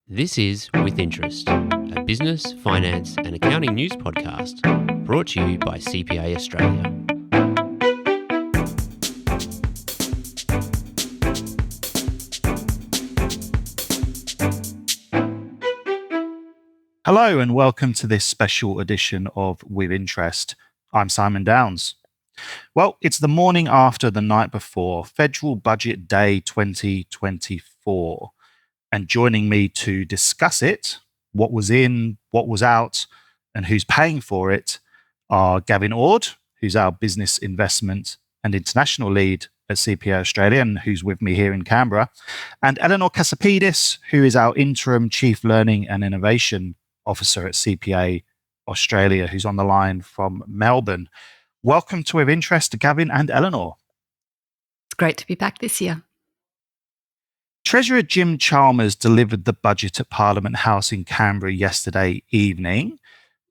This is With Interest, a business, finance and accounting news podcast brought to you by CPA Australia. Hello and welcome to this special edition of With Interest. I'm Simon Downs. Well, it's the morning after the night before Federal Budget Day 2024. And joining me to discuss it, what was in, what was out, and who's paying for it are Gavan Ord, who's our business investment and international lead at CPA Australia and who's with me here in Canberra, and Elinor Kasapidis, who is our interim Chief Learning and Innovation Officer at CPA Australia, who's on the line from Melbourne. Welcome to With Interest, Gavan and Elinor. It's great to be back this year. Treasurer Jim Chalmers delivered the budget at Parliament House in Canberra yesterday evening.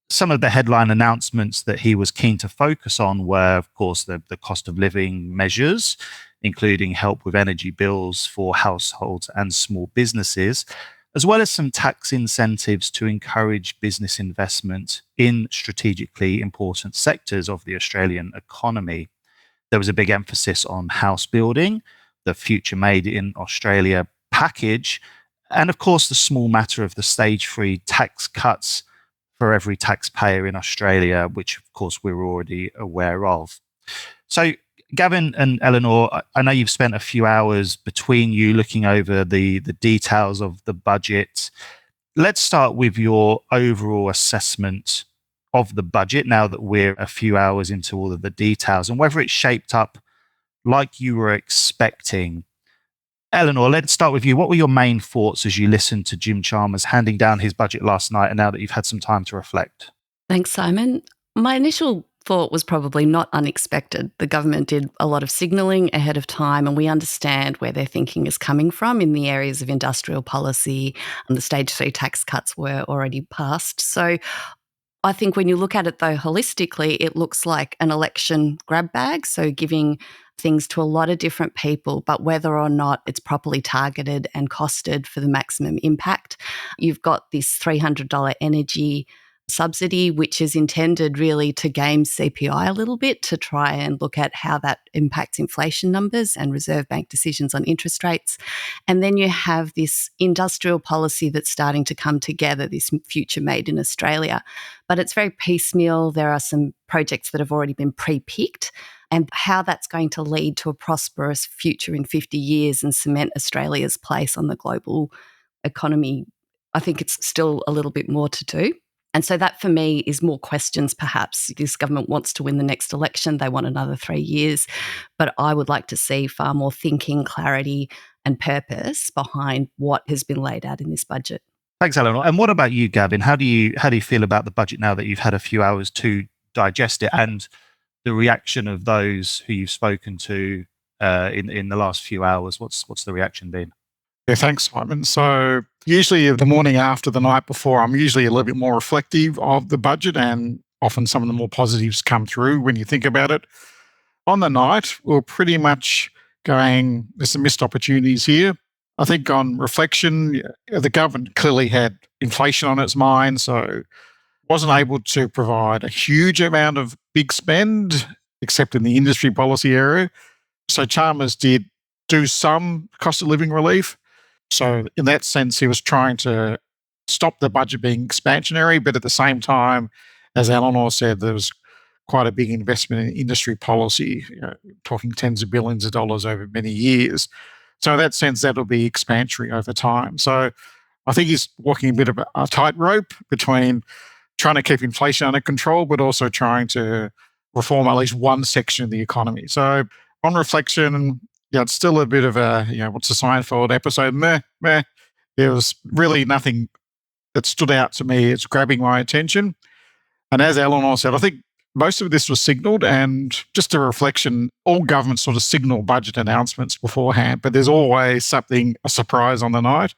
Some of the headline announcements that he was keen to focus on were, of course, the cost of living measures, including help with energy bills for households and small businesses, as well as some tax incentives to encourage business investment in strategically important sectors of the Australian economy. There was a big emphasis on house building, the Future Made in Australia package, and of course the small matter of the stage 3 tax cuts for every taxpayer in Australia, which of course we're already aware of. So Gavan and Elinor, I know you've spent a few hours between you looking over the details of the budget. Let's start with your overall assessment of the budget now that we're a few hours into all of the details and whether it's shaped up like you were expecting. Elinor, let's start with you. What were your main thoughts as you listened to Jim Chalmers handing down his budget last night and now that you've had some time to reflect? Thanks, Simon. My initial thought was probably not unexpected. The government did a lot of signalling ahead of time, and we understand where their thinking is coming from in the areas of industrial policy, and the stage 3 tax cuts were already passed. So I think when you look at it, though, holistically, it looks like an election grab bag, so giving things to a lot of different people, but whether or not it's properly targeted and costed for the maximum impact. You've got this $300 energy subsidy, which is intended really to game CPI a little bit to try and look at how that impacts inflation numbers and Reserve Bank decisions on interest rates. And then you have this industrial policy that's starting to come together, this Future Made in Australia. But it's very piecemeal. There are some projects that have already been pre-picked, and how that's going to lead to a prosperous future in 50 years and cement Australia's place on the global economy, I think it's still a little bit more to do. And so that for me is more questions perhaps. This government wants to win the next election. They want another 3 years. But I would like to see far more thinking, clarity and purpose behind what has been laid out in this budget. Thanks, Elinor. And what about you, Gavan? How do you feel about the budget now that you've had a few hours to digest it and the reaction of those who you've spoken to in the last few hours? What's the reaction been? Yeah, thanks, Simon. So usually the morning after the night before, I'm usually a little bit more reflective of the budget, and often some of the more positives come through when you think about it. On the night, we're pretty much going, there's some missed opportunities here. I think on reflection, the government clearly had inflation on its mind, so wasn't able to provide a huge amount of big spend, except in the industry policy area. So Chalmers did do some cost of living relief. So in that sense, he was trying to stop the budget being expansionary, but at the same time, as Elinor said, there was quite a big investment in industry policy, talking tens of billions of dollars over many years. So in that sense, that'll be expansionary over time. So I think he's walking a bit of a tightrope between trying to keep inflation under control, but also trying to reform at least one section of the economy. So on reflection, it's still a bit of a, what's the Seinfeld episode? Meh. There was really nothing that stood out to me as grabbing my attention. And as Elinor said, I think most of this was signalled, and just a reflection, all governments sort of signal budget announcements beforehand, but there's always a surprise on the night.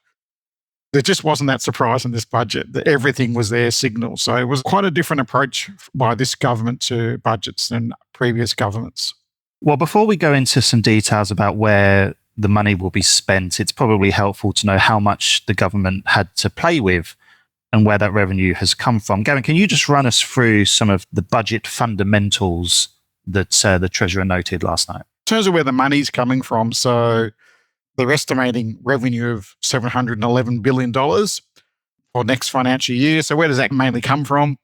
There just wasn't that surprise in this budget, that everything was there signalled. So it was quite a different approach by this government to budgets than previous governments. Well, before we go into some details about where the money will be spent, it's probably helpful to know how much the government had to play with and where that revenue has come from. Gavan, can you just run us through some of the budget fundamentals that the Treasurer noted last night? In terms of where the money's coming from, so they're estimating revenue of $711 billion for next financial year. So where does that mainly come from?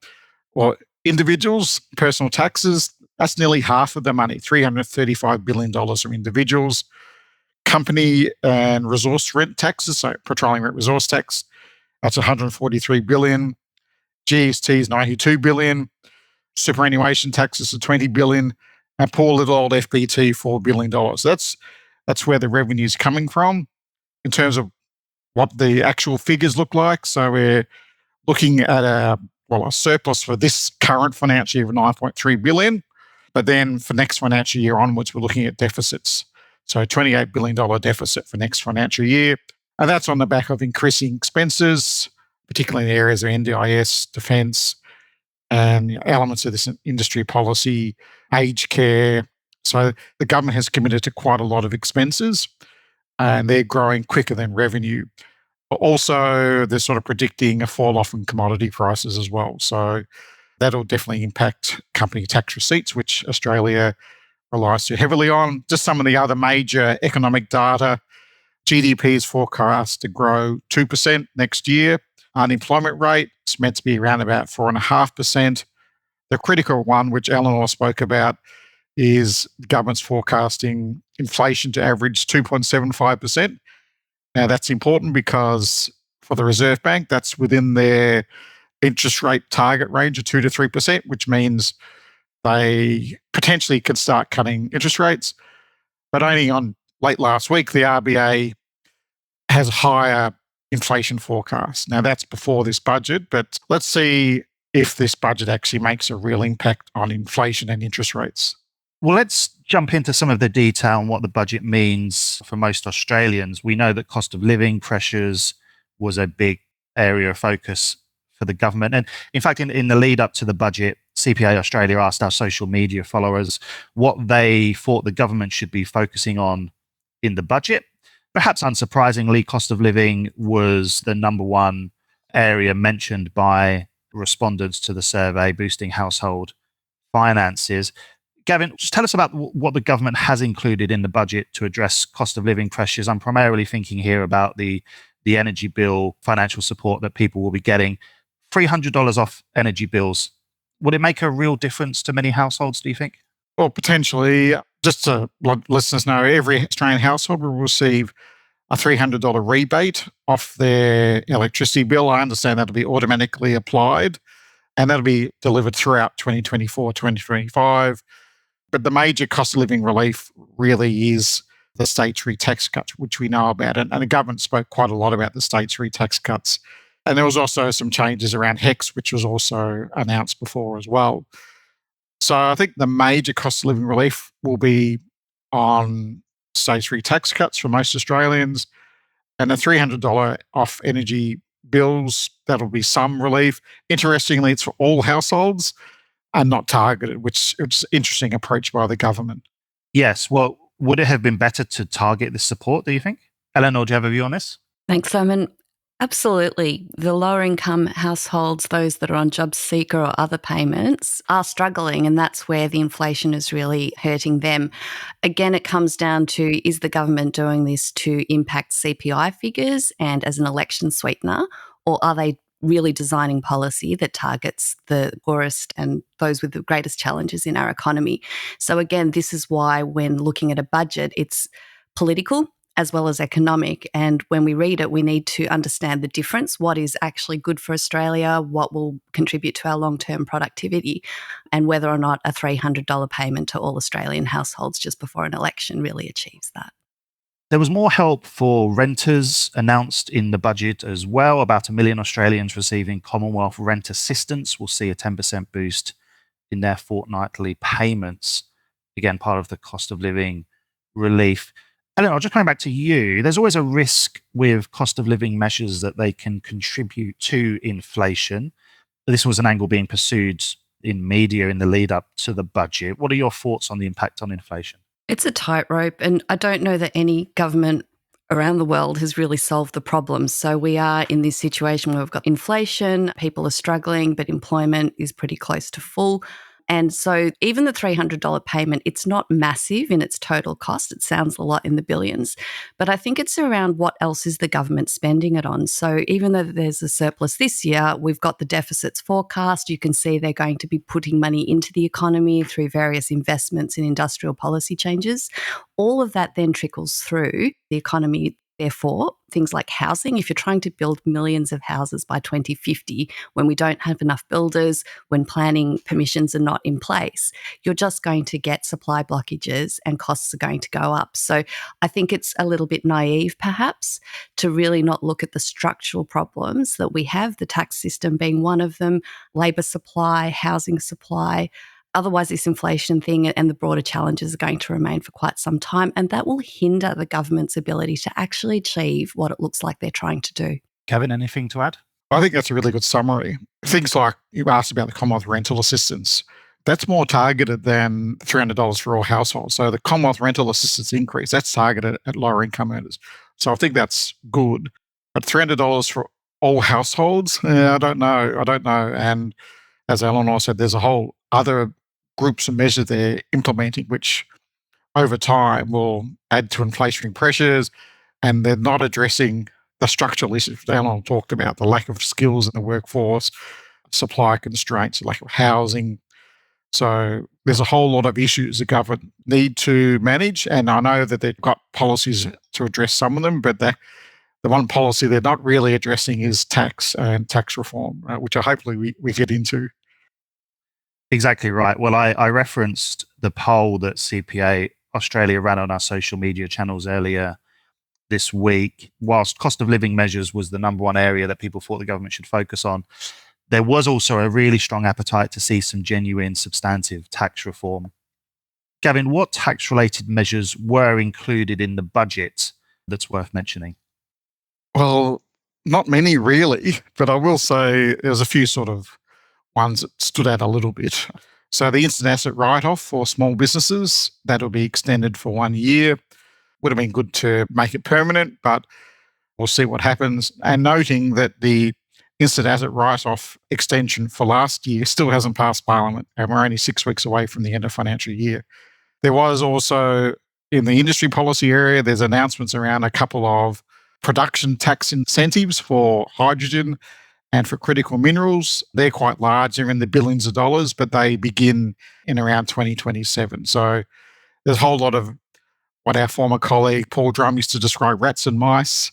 Well, individuals, personal taxes, that's nearly half of the money, $335 billion from individuals. Company and resource rent taxes, so petroleum rent resource tax, that's $143 billion. GST is $92 billion. Superannuation taxes are $20 billion. And poor little old FBT, $4 billion. That's where the revenue is coming from in terms of what the actual figures look like. So we're looking at a surplus for this current financial year of $9.3 billion. But then for next financial year onwards, we're looking at deficits. So $28 billion deficit for next financial year. And that's on the back of increasing expenses, particularly in the areas of NDIS, defence, and elements of this industry policy, aged care. So the government has committed to quite a lot of expenses, and they're growing quicker than revenue. Also, they're sort of predicting a fall off in commodity prices as well. So that'll definitely impact company tax receipts, which Australia relies too heavily on. Just some of the other major economic data. GDP is forecast to grow 2% next year. Unemployment rate is meant to be around about 4.5%. The critical one, which Elinor spoke about, is the government's forecasting inflation to average 2.75%. Now, that's important because for the Reserve Bank, that's within their interest rate target range of 2 to 3%, which means they potentially could start cutting interest rates. But only on late last week, the RBA has higher inflation forecasts. Now, that's before this budget, but let's see if this budget actually makes a real impact on inflation and interest rates. Well, let's jump into some of the detail on what the budget means for most Australians. We know that cost of living pressures was a big area of focus for the government. And in fact, in the lead up to the budget, CPA Australia asked our social media followers what they thought the government should be focusing on in the budget. Perhaps unsurprisingly, cost of living was the number one area mentioned by respondents to the survey, boosting household finances. Gavan, just tell us about what the government has included in the budget to address cost of living pressures. I'm primarily thinking here about the energy bill financial support that people will be getting. $300 off energy bills. Would it make a real difference to many households, do you think? Well, potentially. Just to let listeners know, every Australian household will receive a $300 rebate off their electricity bill. I understand that'll be automatically applied, and that'll be delivered throughout 2024, 2025. But the major cost of living relief really is the statutory tax cuts, which we know about. And the government spoke quite a lot about the statutory tax cuts. And there was also some changes around HEX, which was also announced before as well. So I think the major cost of living relief will be on statutory tax cuts for most Australians, and the $300 off energy bills, that'll be some relief. Interestingly, it's for all households and not targeted, which is an interesting approach by the government. Yes. Well, would it have been better to target this support, do you think? Elinor, do you have a view on this? Thanks, Simon. Absolutely. The lower income households, those that are on job seeker or other payments, are struggling, and that's where the inflation is really hurting them. Again, it comes down to, is the government doing this to impact CPI figures and as an election sweetener, or are they really designing policy that targets the poorest and those with the greatest challenges in our economy? So again, this is why when looking at a budget, it's political as well as economic. And when we read it, we need to understand the difference, what is actually good for Australia, what will contribute to our long-term productivity, and whether or not a $300 payment to all Australian households just before an election really achieves that. There was more help for renters announced in the budget as well. About 1 million Australians receiving Commonwealth rent assistance will see a 10% boost in their fortnightly payments. Again, part of the cost of living relief. Elinor, just coming back to you, there's always a risk with cost of living measures that they can contribute to inflation. This was an angle being pursued in media in the lead up to the budget. What are your thoughts on the impact on inflation? It's a tightrope, and I don't know that any government around the world has really solved the problem. So we are in this situation where we've got inflation, people are struggling, but employment is pretty close to full. And so even the $300 payment, it's not massive in its total cost. It sounds a lot in the billions, but I think it's around what else is the government spending it on. So even though there's a surplus this year, we've got the deficits forecast. You can see they're going to be putting money into the economy through various investments in industrial policy changes. All of that then trickles through the economy. Therefore, things like housing, if you're trying to build millions of houses by 2050, when we don't have enough builders, when planning permissions are not in place, you're just going to get supply blockages and costs are going to go up. So I think it's a little bit naive, perhaps, to really not look at the structural problems that we have, the tax system being one of them, labour supply, housing supply. Otherwise, this inflation thing and the broader challenges are going to remain for quite some time, and that will hinder the government's ability to actually achieve what it looks like they're trying to do. Kevin, anything to add? I think that's a really good summary. Things like you asked about the Commonwealth rental assistance, that's more targeted than $300 for all households. So the Commonwealth rental assistance increase, that's targeted at lower income earners. So I think that's good. But $300 for all households, I don't know. And as Elinor said, there's a whole other groups and measures they're implementing, which over time will add to inflationary pressures, and they're not addressing the structural issues Elinor talked about, the lack of skills in the workforce, supply constraints, lack of housing. So there's a whole lot of issues the government need to manage, and I know that they've got policies to address some of them, but the one policy they're not really addressing is tax and tax reform, which hopefully we get into. Exactly right. Well, I referenced the poll that CPA Australia ran on our social media channels earlier this week. Whilst cost of living measures was the number one area that people thought the government should focus on, there was also a really strong appetite to see some genuine substantive tax reform. Gavin, what tax-related measures were included in the budget that's worth mentioning? Well, not many really, but I will say there's a few sort of ones that stood out a little bit. So the instant asset write-off for small businesses, that'll be extended for 1 year. Would have been good to make it permanent, but we'll see what happens. And noting that the instant asset write-off extension for last year still hasn't passed Parliament, and we're only 6 weeks away from the end of financial year. There was also, in the industry policy area, there's announcements around a couple of production tax incentives for hydrogen and for critical minerals. They're quite large. They're in the billions of dollars, but they begin in around 2027. So there's a whole lot of what our former colleague Paul Drum used to describe rats and mice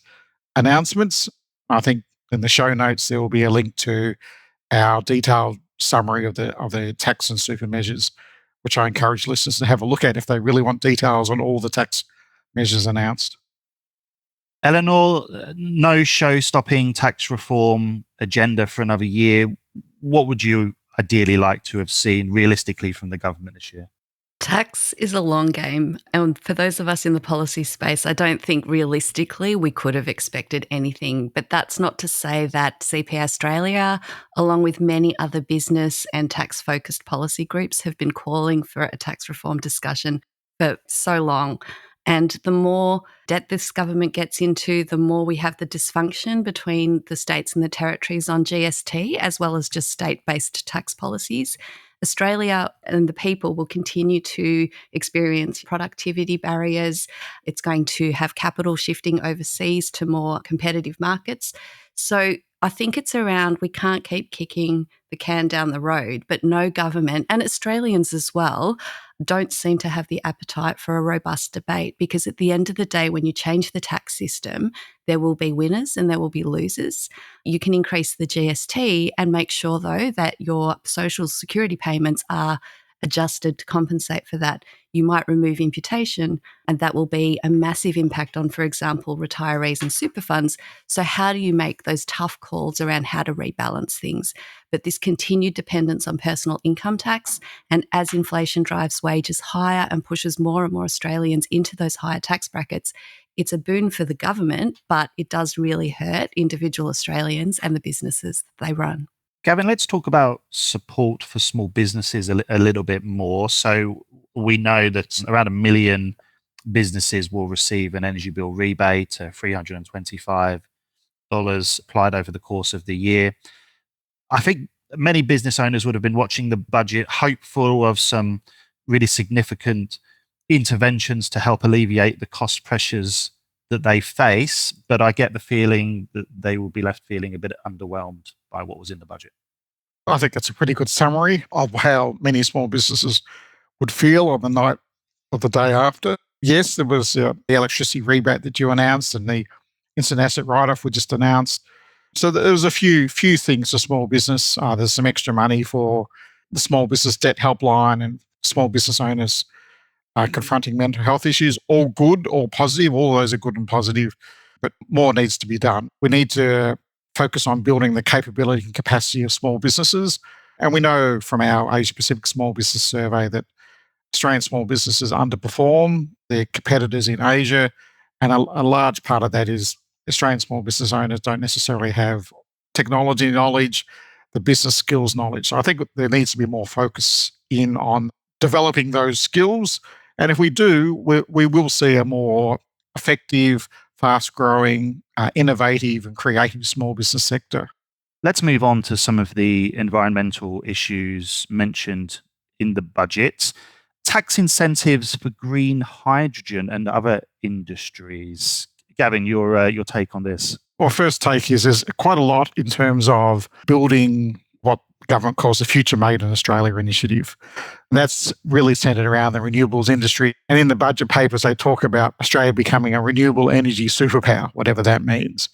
announcements. I think in the show notes there will be a link to our detailed summary of the tax and super measures, which I encourage listeners to have a look at if they really want details on all the tax measures announced. Elinor, no show-stopping tax reform agenda for another year. What would you ideally like to have seen realistically from the government this year? Tax is a long game. And for those of us in the policy space, I don't think realistically we could have expected anything. But that's not to say that CPA Australia, along with many other business and tax-focused policy groups, have been calling for a tax reform discussion for so long. And the more debt this government gets into, the more we have the dysfunction between the states and the territories on GST, as well as just state-based tax policies. Australia and the people will continue to experience productivity barriers. It's going to have capital shifting overseas to more competitive markets. So I think it's around we can't keep kicking the can down the road, but no government, and Australians as well, don't seem to have the appetite for a robust debate, because at the end of the day, when you change the tax system, there will be winners and there will be losers. You can increase the GST and make sure, though, that your social security payments are adjusted to compensate for that. You might remove imputation, and that will be a massive impact on, for example, retirees and super funds. So how do you make those tough calls around how to rebalance things? But this continued dependence on personal income tax, and as inflation drives wages higher and pushes more and more Australians into those higher tax brackets, it's a boon for the government, but it does really hurt individual Australians and the businesses that they run. Gavin, let's talk about support for small businesses a little bit more. So We know that around 1 million businesses will receive an energy bill rebate, $325 applied over the course of the year. I think many business owners would have been watching the budget, hopeful of some really significant interventions to help alleviate the cost pressures that they face. But I get the feeling that they will be left feeling a bit underwhelmed by what was in the budget. I think that's a pretty good summary of how many small businesses would feel on the night of the day after. Yes, there was the electricity rebate that you announced and the instant asset write-off we just announced. So there was a few things for small business. There's some extra money for the small business debt helpline and small business owners confronting mental health issues. All good, all positive. All those are good and positive, but more needs to be done. We need to focus on building the capability and capacity of small businesses. And we know from our Asia Pacific Small Business Survey that Australian small businesses underperform their competitors in Asia. And a large part of that is Australian small business owners don't necessarily have technology knowledge, the business skills knowledge. So I think there needs to be more focus in on developing those skills. And if we do, we will see a more effective, fast-growing, innovative and creative small business sector. Let's move on to some of the environmental issues mentioned in the budget. Tax incentives for green hydrogen and other industries. Gavin, your take on this? Well, first take is there's quite a lot in terms of building what the government calls the Future Made in Australia initiative. And that's really centred around the renewables industry. And in the budget papers, they talk about Australia becoming a renewable energy superpower, whatever that means.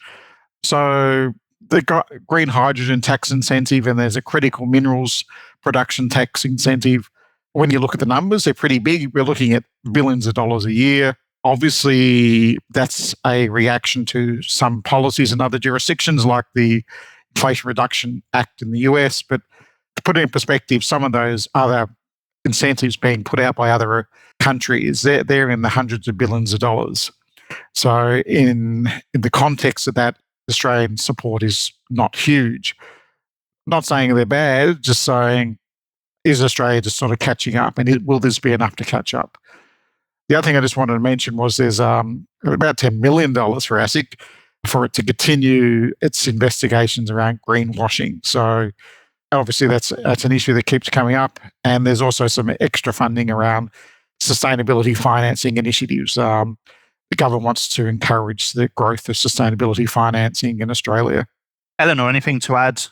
So they've got green hydrogen tax incentive and there's a critical minerals production tax incentive. When you look at the numbers, they're pretty big. We're looking at billions of dollars a year. Obviously, that's a reaction to some policies in other jurisdictions like the Inflation Reduction Act in the US. But to put it in perspective, some of those other incentives being put out by other countries, they're in the hundreds of billions of dollars. So in the context of that, Australian support is not huge. Not saying they're bad, just saying, is Australia just sort of catching up? And will this be enough to catch up? The other thing I just wanted to mention was there's about $10 million for ASIC for it to continue its investigations around greenwashing. So obviously that's an issue that keeps coming up. And there's also some extra funding around sustainability financing initiatives. The government wants to encourage the growth of sustainability financing in Australia. Elinor, anything to add?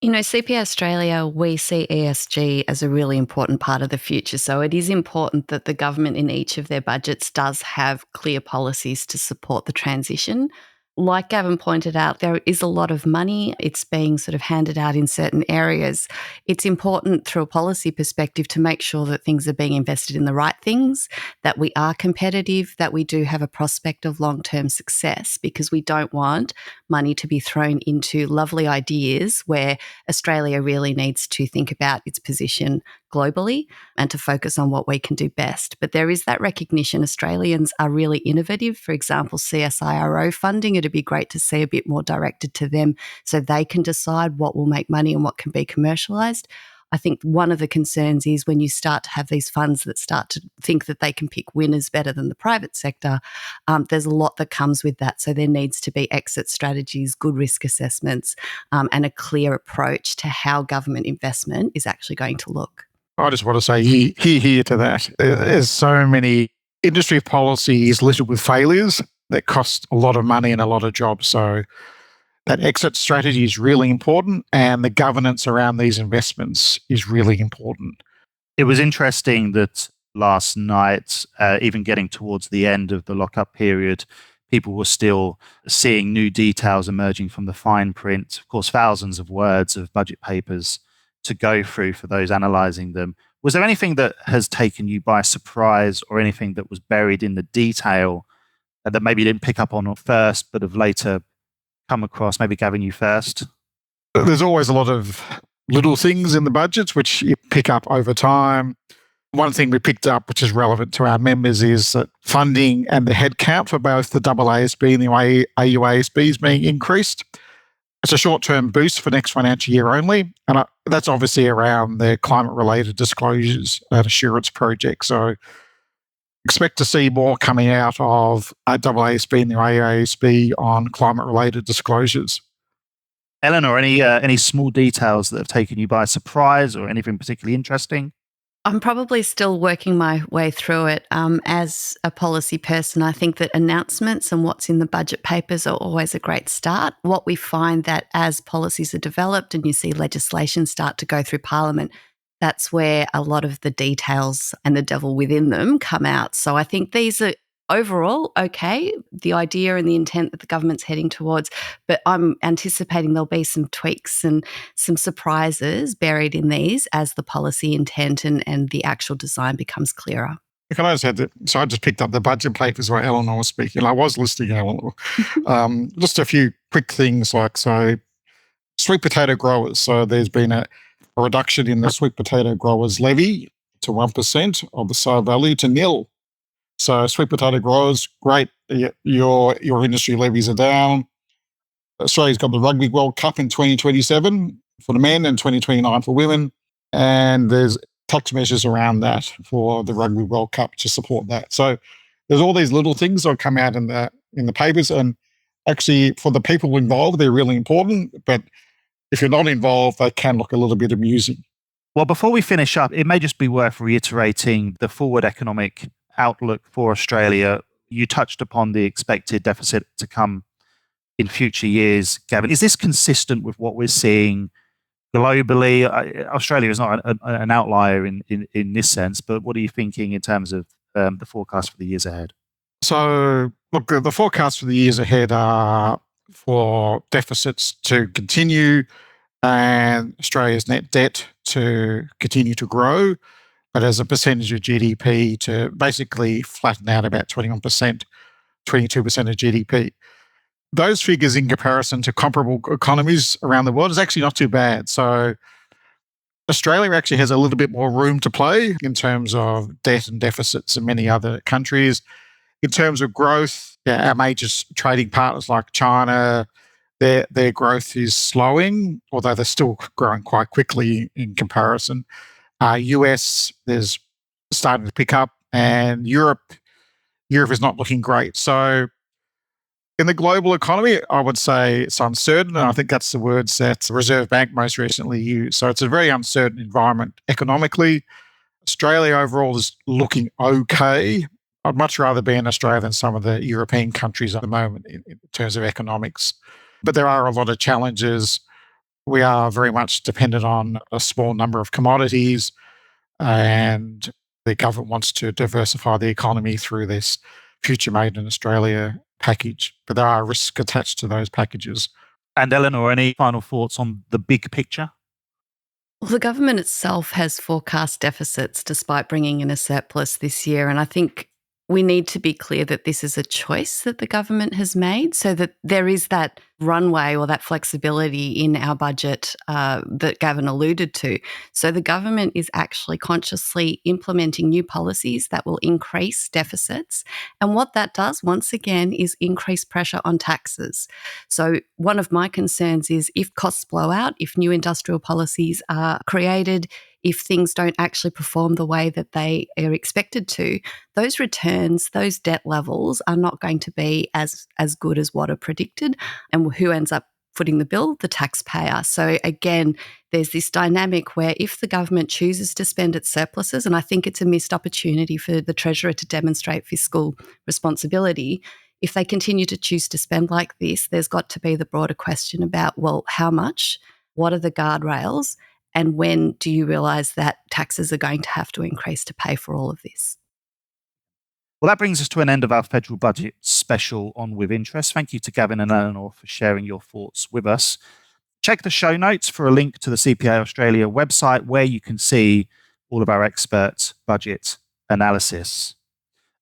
CPA Australia, we see ESG as a really important part of the future. So it is important that the government in each of their budgets does have clear policies to support the transition. Like Gavin pointed out, there is a lot of money. It's being sort of handed out in certain areas. It's important through a policy perspective to make sure that things are being invested in the right things, that we are competitive, that we do have a prospect of long-term success, because we don't want money to be thrown into lovely ideas where Australia really needs to think about its position globally and to focus on what we can do best. But there is that recognition Australians are really innovative. For example, CSIRO funding, it'd be great to see a bit more directed to them so they can decide what will make money and what can be commercialised. I think one of the concerns is when you start to have these funds that start to think that they can pick winners better than the private sector, there's a lot that comes with that. So there needs to be exit strategies, good risk assessments, and a clear approach to how government investment is actually going to look. I just want to say here to that. There's so many industry policies littered with failures that cost a lot of money and a lot of jobs. So that exit strategy is really important, and the governance around these investments is really important. It was interesting that last night, even getting towards the end of the lockup period, people were still seeing new details emerging from the fine print. Of course, thousands of words of budget papers to go through for those analysing them. Was there anything that has taken you by surprise or anything that was buried in the detail that maybe you didn't pick up on at first but have later come across? Maybe Gavin, you first. There's always a lot of little things in the budgets which you pick up over time. One thing we picked up, which is relevant to our members, is that funding and the headcount for both the AASB and the AUASB is being increased. It's a short-term boost for next financial year only, and that's obviously around their climate-related disclosures and assurance project. So expect to see more coming out of AASB and the AASB on climate-related disclosures. Elinor, any small details that have taken you by surprise or anything particularly interesting? I'm probably still working my way through it. As a policy person, I think that announcements and what's in the budget papers are always a great start. What we find that as policies are developed and you see legislation start to go through Parliament, that's where a lot of the details and the devil within them come out. So I think these are overall okay, the idea and the intent that the government's heading towards, but I'm anticipating there'll be some tweaks and some surprises buried in these as the policy intent and the actual design becomes clearer. Can I just add that? So I just picked up the budget papers while Elinor was speaking. I was listening to Elinor. Just a few quick things sweet potato growers. So there's been a reduction in the sweet potato growers levy to 1% of the sale value to nil. So sweet potato growers, great. Your industry levies are down. Australia's got the Rugby World Cup in 2027 for the men and 2029 for women. And there's tax measures around that for the Rugby World Cup to support that. So there's all these little things that come out in the papers. And actually, for the people involved, they're really important. But if you're not involved, they can look a little bit amusing. Well, before we finish up, it may just be worth reiterating the forward economic outlook for Australia. You touched upon the expected deficit to come in future years, Gavan. Is this consistent with what we're seeing globally? Australia is not an outlier in this sense, but what are you thinking in terms of the forecast for the years ahead? So, look, the forecasts for the years ahead are for deficits to continue and Australia's net debt to continue to grow, but as a percentage of GDP to basically flatten out about 21%, 22% of GDP. Those figures in comparison to comparable economies around the world is actually not too bad. So Australia actually has a little bit more room to play in terms of debt and deficits than many other countries. In terms of growth, our major trading partners like China, their growth is slowing, although they're still growing quite quickly in comparison. US, there's starting to pick up, and Europe is not looking great. So in the global economy, I would say it's uncertain, and I think that's the words that the Reserve Bank most recently used. So it's a very uncertain environment economically. Australia overall is looking okay. I'd much rather be in Australia than some of the European countries at the moment in terms of economics. But there are a lot of challenges. We are very much dependent on a small number of commodities, and the government wants to diversify the economy through this Future Made in Australia package. But there are risks attached to those packages. And Elinor, any final thoughts on the big picture? Well, the government itself has forecast deficits despite bringing in a surplus this year. And I think we need to be clear that this is a choice that the government has made so that there is that runway or that flexibility in our budget that Gavan alluded to. So the government is actually consciously implementing new policies that will increase deficits. And what that does, once again, is increase pressure on taxes. So one of my concerns is if costs blow out, if new industrial policies are created, if things don't actually perform the way that they are expected to, those returns, those debt levels are not going to be as good as what are predicted. And who ends up footing the bill? The taxpayer. So again, there's this dynamic where if the government chooses to spend its surpluses, and I think it's a missed opportunity for the Treasurer to demonstrate fiscal responsibility, if they continue to choose to spend like this, there's got to be the broader question about, well, how much? What are the guardrails? And when do you realise that taxes are going to have to increase to pay for all of this? Well, that brings us to an end of our federal budget special on With Interest. Thank you to Gavan and Elinor for sharing your thoughts with us. Check the show notes for a link to the CPA Australia website where you can see all of our expert budget analysis.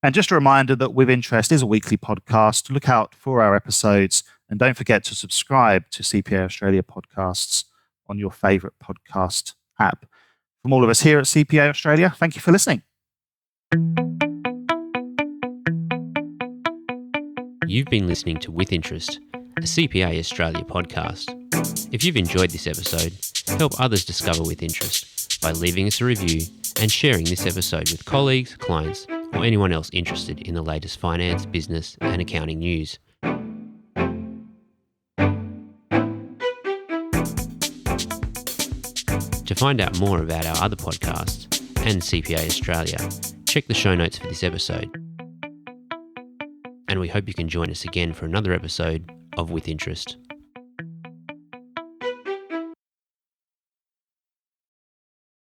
And just a reminder that With Interest is a weekly podcast. Look out for our episodes and don't forget to subscribe to CPA Australia podcasts on your favourite podcast app. From all of us here at CPA Australia, thank you for listening. You've been listening to With Interest, a CPA Australia podcast. If you've enjoyed this episode, help others discover With Interest by leaving us a review and sharing this episode with colleagues, clients, or anyone else interested in the latest finance, business, and accounting news. To find out more about our other podcasts and CPA Australia, check the show notes for this episode. And we hope you can join us again for another episode of With Interest.